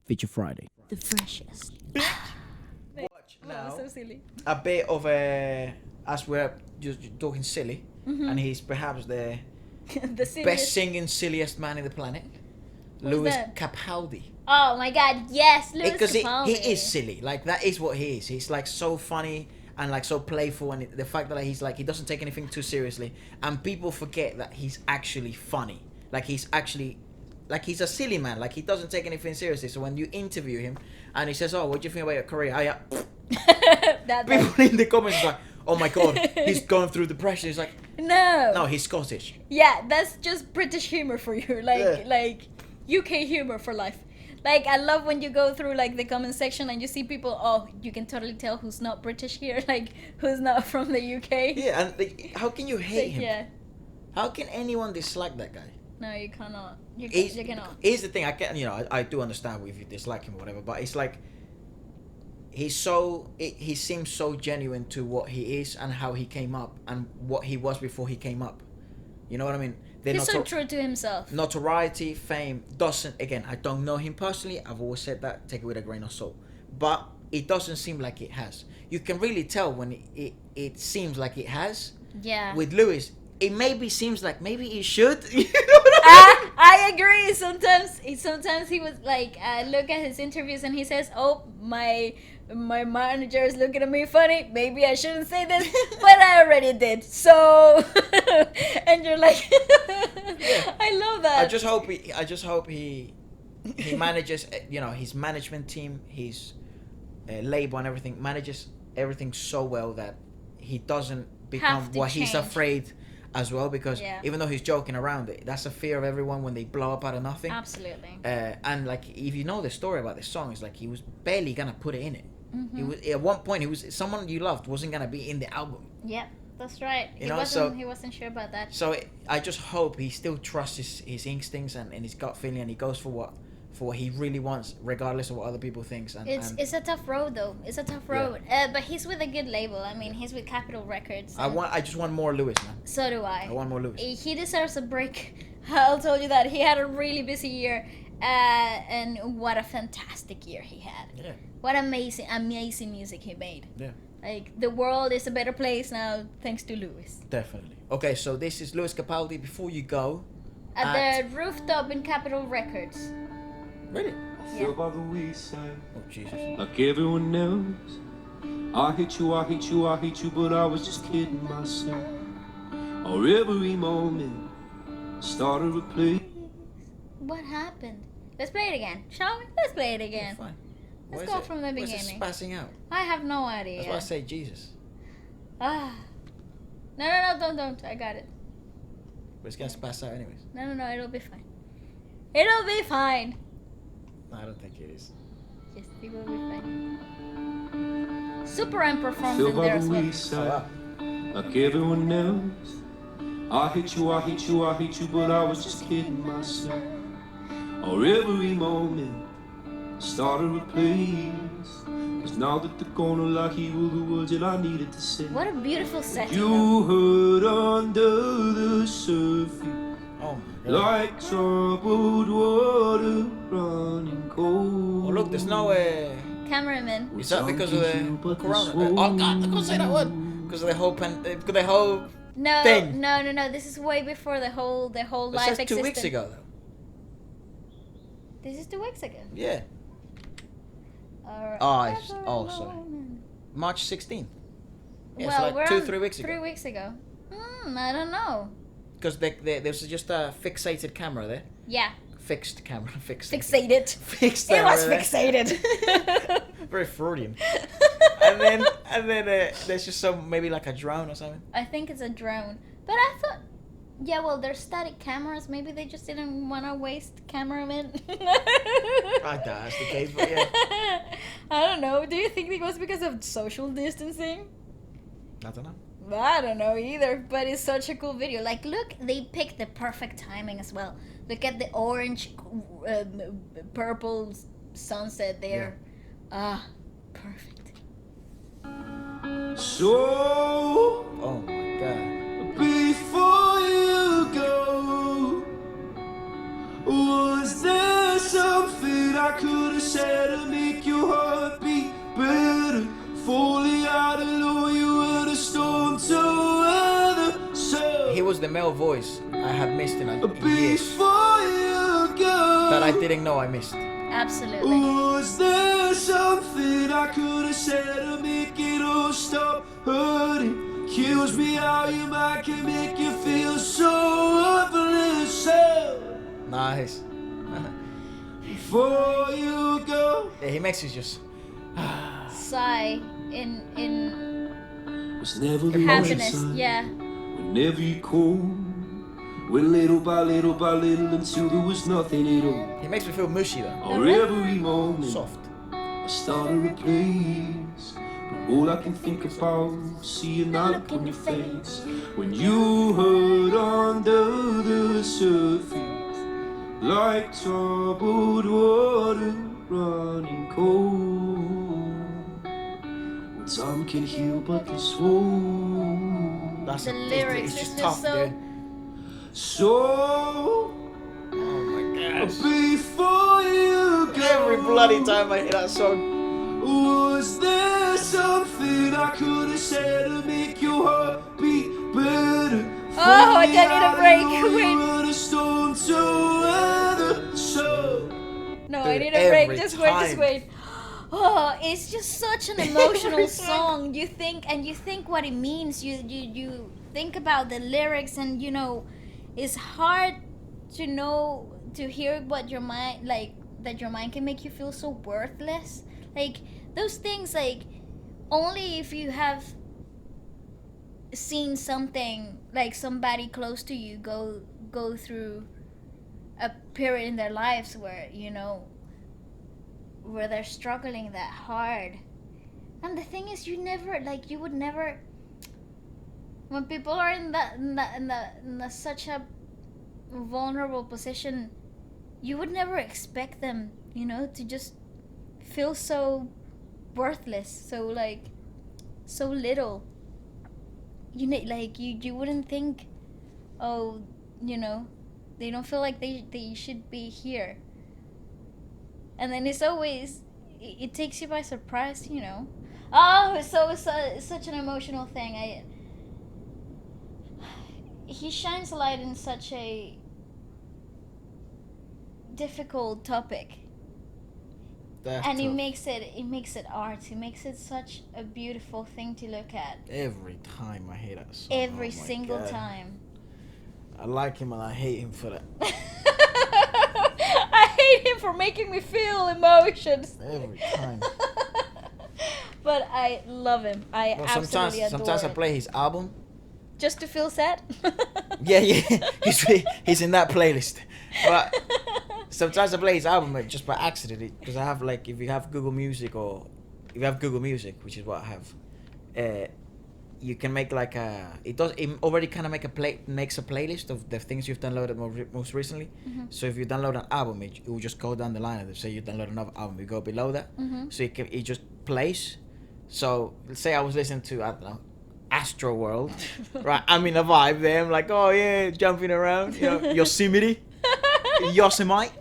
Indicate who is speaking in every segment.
Speaker 1: Feature Friday.
Speaker 2: The freshest.
Speaker 3: Watch now.
Speaker 2: So silly.
Speaker 3: A bit of a, as we're just talking silly, and he's perhaps the
Speaker 2: The silliest.
Speaker 3: best singing, silliest man in the planet. Lewis
Speaker 2: that?
Speaker 3: Capaldi.
Speaker 2: Oh my god, yes, Lewis
Speaker 3: Because
Speaker 2: Capaldi.
Speaker 3: he is silly. Like, that is what he is. He's like so funny and like so playful, and the fact that like, he's like, he doesn't take anything too seriously, and people forget that he's actually funny. Like, he's actually, like, he's a silly man. Like, he doesn't take anything seriously. So when you interview him and he says, "Oh, what do you think about your career?" Oh, yeah. People in the comments are like, "Oh my god, he's going through depression." He's like,
Speaker 2: No,
Speaker 3: he's Scottish.
Speaker 2: yeah, that's just British humor for you.
Speaker 3: Yeah.
Speaker 2: Like UK humor for life. Like, I love when you go through like the comment section and you see people. Oh, you can totally tell who's not British here. Like, who's not from the UK.
Speaker 3: Yeah, and like, how can you hate
Speaker 2: Like,
Speaker 3: him?
Speaker 2: yeah.
Speaker 3: How can anyone dislike that guy?
Speaker 2: No, you cannot. You cannot.
Speaker 3: Here's the thing. I can, I do understand if you dislike him or whatever, but it's like he seems so genuine to what he is and how he came up and what he was before he came up. You know what I mean?
Speaker 2: He's so true to himself.
Speaker 3: Notoriety, fame doesn't. Again, I don't know him personally. I've always said that. Take it with a grain of salt. But it doesn't seem like it has. You can really tell when it seems like it has.
Speaker 2: Yeah.
Speaker 3: With Lewis, it maybe seems like maybe he should. You know what I mean?
Speaker 2: I agree. Sometimes he was like, look at his interviews and he says, "Oh, my manager is looking at me funny. Maybe I shouldn't say this, but I already did." So, and you're like, I love that.
Speaker 3: I just hope he manages. His management team, his label and everything manages everything so well that he doesn't become what he's afraid as well, because even though he's joking around it, that's a fear of everyone when they blow up out of nothing.
Speaker 2: Absolutely.
Speaker 3: And like, if you know the story about this song, it's like he was barely gonna put it in it. He was at one point, he was someone you loved wasn't gonna be in the album.
Speaker 2: Yep, that's right. He wasn't sure about that.
Speaker 3: So I just hope he still trusts his instincts and his gut feeling, and he goes for what he really wants, regardless of what other people think. And
Speaker 2: it's a tough road, though. It's a tough road. But he's with a good label. I mean, he's with Capitol Records.
Speaker 3: I just want more Lewis, man.
Speaker 2: So do I.
Speaker 3: I want more Lewis.
Speaker 2: He deserves a break. I'll tell you that. He had a really busy year. And what a fantastic year he had.
Speaker 3: Yeah.
Speaker 2: What amazing music he made.
Speaker 3: Yeah.
Speaker 2: Like, the world is a better place now thanks to Lewis.
Speaker 3: Definitely. Okay, so this is Lewis Capaldi. Before you go,
Speaker 2: at the Rooftop in Capitol Records.
Speaker 3: Really?
Speaker 4: I feel by the wayside,
Speaker 3: Oh Jesus.
Speaker 4: like everyone else. I hate you, I hate you, I hate you, but I was just kidding myself. Or every moment started to play.
Speaker 2: What happened? Let's play it again, shall we? Let's play it again.
Speaker 3: Yeah, fine.
Speaker 2: Let's go from the
Speaker 3: Why is it
Speaker 2: beginning.
Speaker 3: spazzing out?
Speaker 2: I have no idea.
Speaker 3: That's why I say Jesus.
Speaker 2: Ah. No, don't. I got it.
Speaker 3: But it's gonna spaz out anyways.
Speaker 2: No, it'll be fine. It'll be fine.
Speaker 3: No, I don't think it is.
Speaker 2: Yes, it will be fine. Super M performed
Speaker 4: Feel
Speaker 2: in
Speaker 4: by
Speaker 2: there
Speaker 4: the
Speaker 2: as well.
Speaker 4: wayside, like everyone else. I hate you, I hate you, I hate you, but I was just kidding myself. Or every moment started a place. Cause now that they're gonna lie, here were the words that I needed to say.
Speaker 2: What a beautiful setting.
Speaker 4: You heard under the surface,
Speaker 3: Oh my god.
Speaker 4: like troubled water running cold.
Speaker 3: Oh look, there's no
Speaker 2: Cameraman.
Speaker 3: Is that because of the corona? Oh god, I can't say that word. Because of the whole
Speaker 2: No,
Speaker 3: thing.
Speaker 2: no. This is way before the whole
Speaker 3: It
Speaker 2: life
Speaker 3: says 2
Speaker 2: existed.
Speaker 3: weeks ago though.
Speaker 2: This is 2 weeks ago.
Speaker 3: Yeah. March 16th. Yeah,
Speaker 2: Well,
Speaker 3: so
Speaker 2: we're
Speaker 3: like
Speaker 2: on
Speaker 3: 3 weeks ago.
Speaker 2: 3 weeks ago. I don't know.
Speaker 3: Because there's just a fixated camera there.
Speaker 2: Yeah.
Speaker 3: Fixed camera.
Speaker 2: Fixated.
Speaker 3: Fixed
Speaker 2: It was
Speaker 3: camera there.
Speaker 2: fixated.
Speaker 3: Very Freudian. and then there's just maybe like a drone or something.
Speaker 2: I think it's a drone. But I thought, yeah, well, they're static cameras. Maybe they just didn't want to waste cameramen.
Speaker 3: I doubt that's the case, but yeah.
Speaker 2: I don't know. Do you think it was because of social distancing?
Speaker 3: I don't know.
Speaker 2: I don't know either, but it's such a cool video. Like, look, they picked the perfect timing as well. Look at the orange, purple sunset there. Ah, perfect.
Speaker 4: So,
Speaker 3: Oh my god.
Speaker 4: before you go, was there something I could have said to make your heart beat better. If only I'd known you were the storm to weather. So
Speaker 3: He was the male voice I had missed in years
Speaker 4: before you go,
Speaker 3: that I didn't know I missed.
Speaker 2: Absolutely.
Speaker 4: was there something I could have said to make it all stop hurting? Kills me how your mind can make you feel so worthless. So
Speaker 3: Nice.
Speaker 4: before you go,
Speaker 3: Yeah, he makes you just.
Speaker 2: Sigh in
Speaker 4: was never the
Speaker 2: happiness.
Speaker 4: only sign.
Speaker 2: Yeah.
Speaker 4: Whenever you call, went little by little by little until there was nothing at all.
Speaker 3: He makes me feel mushy though.
Speaker 4: Or every moment
Speaker 3: Soft.
Speaker 4: I started a place, but all I can think about is seeing that look on your face when you hurt under the surface, like troubled water running cold. When time can heal, but this won't.
Speaker 3: That's
Speaker 2: The
Speaker 3: it's
Speaker 2: lyrics
Speaker 3: just
Speaker 2: is
Speaker 3: tough,
Speaker 2: just so.
Speaker 3: dude.
Speaker 4: So
Speaker 3: Oh my gosh.
Speaker 4: before you go,
Speaker 3: Every bloody time I hear that song.
Speaker 4: was there something I could have said to make your heart beat better?
Speaker 2: Oh, I don't need a break. Wait. No, I
Speaker 3: Dude,
Speaker 2: need a break.
Speaker 3: every
Speaker 2: Just wait, just
Speaker 3: time.
Speaker 2: wait. Oh, it's just such an emotional song. You think what it means. You think about the lyrics, and you know, it's hard to know, to hear what your mind, like, that your mind can make you feel so worthless. Like those things, like only if you have seen something, like somebody close to you go through a period in their lives where, you know, where they're struggling that hard. And the thing is, you would never, when people are in such a vulnerable position, you would never expect them, you know, to just feel so worthless, so like so little. You know, like you wouldn't think, oh, you know, they don't feel like they should be here. And then it's always, it takes you by surprise, you know. Oh, it's such an emotional thing. He shines a light in such a difficult topic.
Speaker 3: That's
Speaker 2: And
Speaker 3: tough.
Speaker 2: it makes it art. It makes it such a beautiful thing to look at.
Speaker 3: Every time I hear that song.
Speaker 2: Every
Speaker 3: oh my
Speaker 2: single
Speaker 3: God.
Speaker 2: time.
Speaker 3: I like him and I hate him for that.
Speaker 2: I hate him for making me feel emotions.
Speaker 3: Every time.
Speaker 2: But I love him. I absolutely adore
Speaker 3: sometimes I
Speaker 2: him.
Speaker 3: play his album.
Speaker 2: Just to feel sad.
Speaker 3: Yeah, he's in that playlist. But sometimes I play his album just by accident because I have, like, if you have Google Music, which is what I have, you can make like it already kind of makes a playlist of the things you've downloaded most recently.
Speaker 2: Mm-hmm.
Speaker 3: So if you download an album, it will just go down the line and say you download another album, you go below that.
Speaker 2: Mm-hmm.
Speaker 3: So it just plays. So let's say I was listening to, I don't know, Astro World, right? I'm in a vibe there. I'm like, oh yeah, jumping around, you know, Yosemite, Yosemite,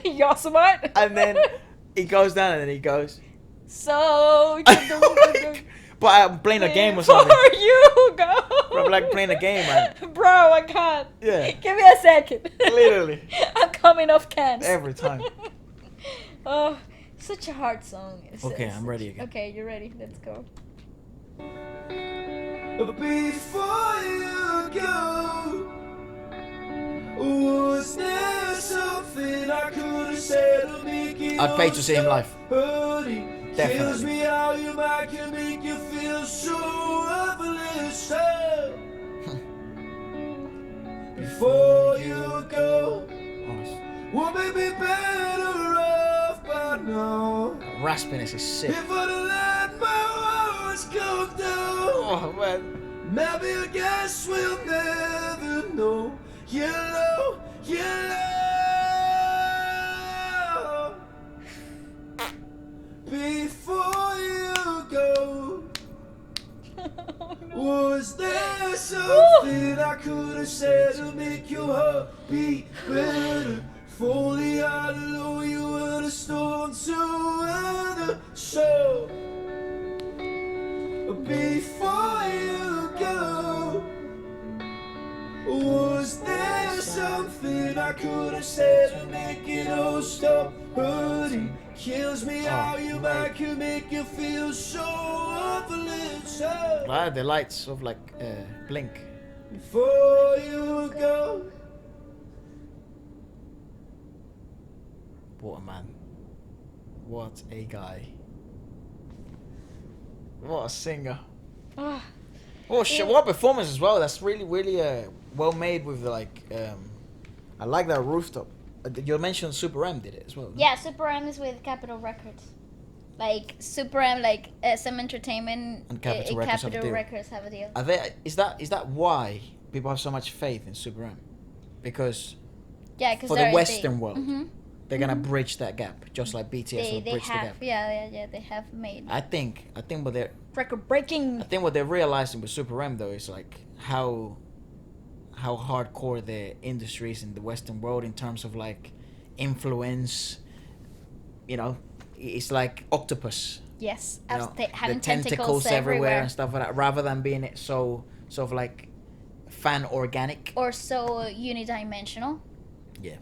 Speaker 2: Yosemite.
Speaker 3: and then he goes down and then he goes.
Speaker 2: So.
Speaker 3: But I'm playing a game or something.
Speaker 2: Before you go.
Speaker 3: Bro, I'm like playing a game, man.
Speaker 2: Bro, I can't.
Speaker 3: Yeah.
Speaker 2: Give me a second.
Speaker 3: Literally.
Speaker 2: I'm coming off cans.
Speaker 3: Every time.
Speaker 2: Oh, such a hard song.
Speaker 3: Okay, I'm ready again.
Speaker 2: Okay, you're ready. Let's go.
Speaker 4: before you go, was there something I could have said to make it
Speaker 3: I'd pay to see him live.
Speaker 4: hurting? Kills
Speaker 3: Definitely.
Speaker 4: me how your mind can make you feel so helpless. Before you go,
Speaker 3: Honest.
Speaker 4: would we be better off by now?
Speaker 3: Raspiness is sick.
Speaker 4: If I'd let my words go down,
Speaker 3: Oh man.
Speaker 4: maybe I guess we'll never know. You know, you know. Before you go, was there something I could have said to make your heart beat better? If only I'd known you were have stolen to another show. Before you go, was there something I could have said to make it all stop hurting? Kills me how you might could make you feel so awfully so.
Speaker 3: The lights sort of like blink.
Speaker 4: Before you go.
Speaker 3: What a man. What a guy. What a singer.
Speaker 2: Ah.
Speaker 3: Oh shit! What performance as well. That's really, really well made with the, like. I like that Rooftop. You mentioned Super M did it as well.
Speaker 2: Yeah, Super M is with Capitol Records. Like Super M, like SM Entertainment
Speaker 3: And Capitol Records have a deal.
Speaker 2: Records have a deal.
Speaker 3: Are they? Is that why people have so much faith in Super M? Because
Speaker 2: Yeah, because
Speaker 3: for the Western world,
Speaker 2: Mm-hmm.
Speaker 3: they're gonna bridge that gap, just like BTS will
Speaker 2: They
Speaker 3: bridge the
Speaker 2: have,
Speaker 3: gap.
Speaker 2: yeah, they have made
Speaker 3: I think what they're
Speaker 2: record breaking.
Speaker 3: realizing with Super M though is like how hardcore the industry is in the Western world in terms of like influence. You know, it's like octopus.
Speaker 2: Yes,
Speaker 3: You know,
Speaker 2: having
Speaker 3: the tentacles
Speaker 2: everywhere
Speaker 3: and stuff like that, rather than being it so sort of like fan organic.
Speaker 2: or so unidimensional.
Speaker 3: Yeah.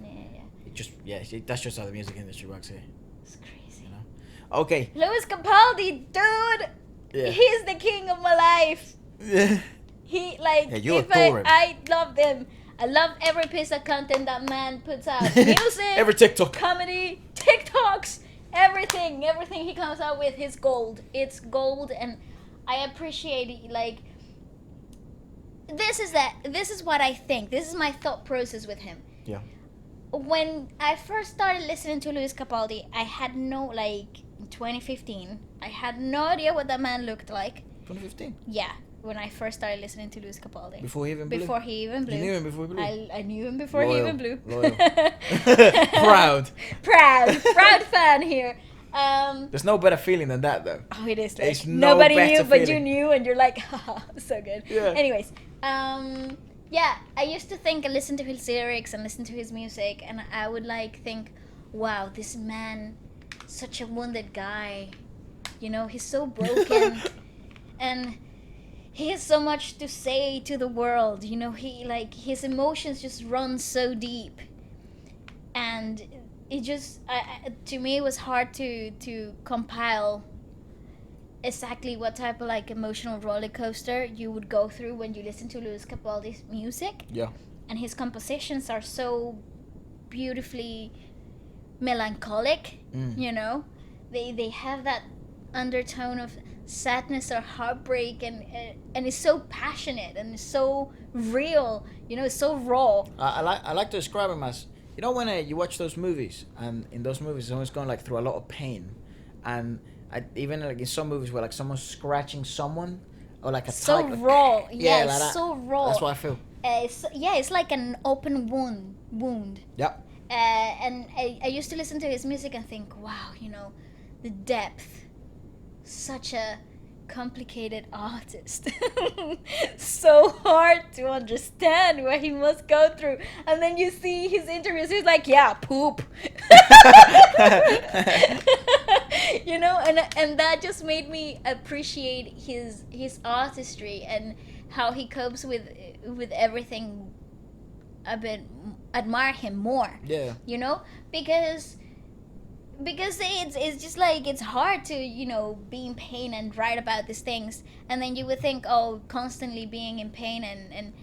Speaker 2: Yeah.
Speaker 3: That's just how the music industry works here.
Speaker 2: It's crazy.
Speaker 3: You know. Okay.
Speaker 2: Lewis Capaldi, dude,
Speaker 3: Yeah.
Speaker 2: he's the king of my life.
Speaker 3: Yeah.
Speaker 2: He like
Speaker 3: Yeah, you
Speaker 2: if
Speaker 3: adore him.
Speaker 2: I love him. I love every piece of content that man puts out. Music,
Speaker 3: Every TikTok.
Speaker 2: comedy, TikToks, everything he comes out with is gold. It's gold, and I appreciate it. Like this is what I think. This is my thought process with him.
Speaker 3: Yeah.
Speaker 2: When I first started listening to Lewis Capaldi, I had no, like, in 2015, I had no idea what that man looked like.
Speaker 3: 2015.
Speaker 2: Yeah, when I first started listening to Lewis Capaldi.
Speaker 3: Before he even blew.
Speaker 2: Before he even blew.
Speaker 3: You knew him before he blew.
Speaker 2: I knew him before he
Speaker 3: Loyal,
Speaker 2: even blew.
Speaker 3: loyal. Proud.
Speaker 2: Proud fan here.
Speaker 3: There's no better feeling than that though.
Speaker 2: Oh, it is.
Speaker 3: There's
Speaker 2: Like,
Speaker 3: no
Speaker 2: nobody
Speaker 3: better
Speaker 2: knew, but you
Speaker 3: feeling.
Speaker 2: knew, and you're like, haha, so good.
Speaker 3: Yeah.
Speaker 2: Anyways, yeah, I used to think and listen to his lyrics and listen to his music, and I would like think, wow, this man, such a wounded guy. You know, he's so broken, and he has so much to say to the world. You know, his emotions just run so deep, and it just to me it was hard to compile exactly what type of like emotional roller coaster you would go through when you listen to Lewis Capaldi's music.
Speaker 3: Yeah.
Speaker 2: And his compositions are so beautifully melancholic. You know, they have that undertone of sadness or heartbreak, and it's so passionate and it's so real. You know, it's so raw.
Speaker 3: I like to describe him as, you know, when you watch those movies, and in those movies someone's going like through a lot of pain, and even like in some movies where like someone's scratching someone, or like a
Speaker 2: So
Speaker 3: tiger.
Speaker 2: raw. Yeah,
Speaker 3: like
Speaker 2: it's
Speaker 3: that.
Speaker 2: so raw.
Speaker 3: That's what I feel.
Speaker 2: It's like an open wound.
Speaker 3: Yeah.
Speaker 2: And I used to listen to his music and think, wow, you know, the depth. Such a complicated artist. So hard to understand what he must go through. And then you see his interviews, he's like, yeah, poop. You know, and that just made me appreciate his artistry and how he copes with everything a bit, admire him more.
Speaker 3: Yeah.
Speaker 2: You know, because it's just like it's hard to, you know, be in pain and write about these things, and then you would think, oh, constantly being in pain and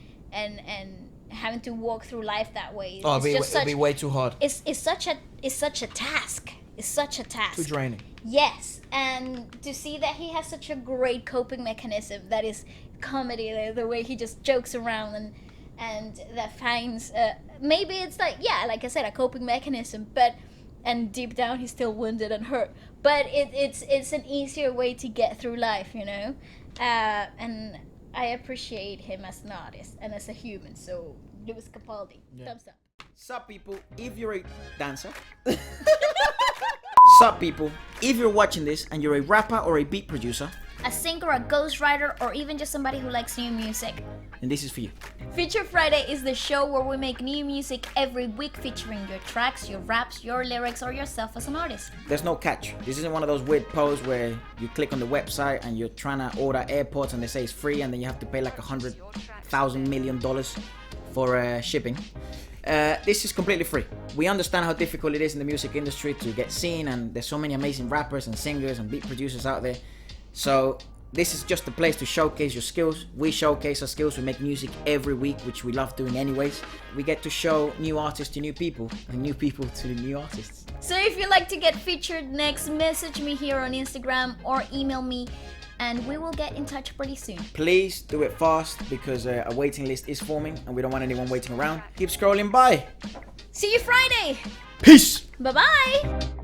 Speaker 2: having to walk through life that way.
Speaker 3: Oh,
Speaker 2: it'd
Speaker 3: be way too hard.
Speaker 2: It's such a task. It's such a task.
Speaker 3: Too draining.
Speaker 2: Yes, and to see that he has such a great coping mechanism that is comedy, the way he just jokes around and that finds maybe it's like, yeah, like I said, a coping mechanism, but and deep down he's still wounded and hurt, but it's an easier way to get through life, you know, and I appreciate him as an artist and as a human. So Lewis Capaldi, thumbs up.
Speaker 3: Sup people, if you're a dancer. Sup people, if you're watching this and you're a rapper or a beat producer,
Speaker 2: A singer, a ghostwriter, or even just somebody who likes new music,
Speaker 3: and this is for you.
Speaker 2: Feature Friday is the show where we make new music every week featuring your tracks, your raps, your lyrics, or yourself as an artist.
Speaker 3: There's no catch. This isn't one of those weird posts where you click on the website and you're trying to order AirPods and they say it's free and then you have to pay like $100,000 million for shipping. This is completely free. We understand how difficult it is in the music industry to get seen, and there's so many amazing rappers and singers and beat producers out there. So this is just a place to showcase your skills. We showcase our skills. We make music every week, which we love doing anyways. We get to show new artists to new people and new people to new artists.
Speaker 2: So if you'd like to get featured next, message me here on Instagram or email me and we will get in touch pretty soon.
Speaker 3: Please do it fast because a waiting list is forming and we don't want anyone waiting around. Keep scrolling by.
Speaker 2: See you Friday.
Speaker 3: Peace.
Speaker 2: Bye-bye.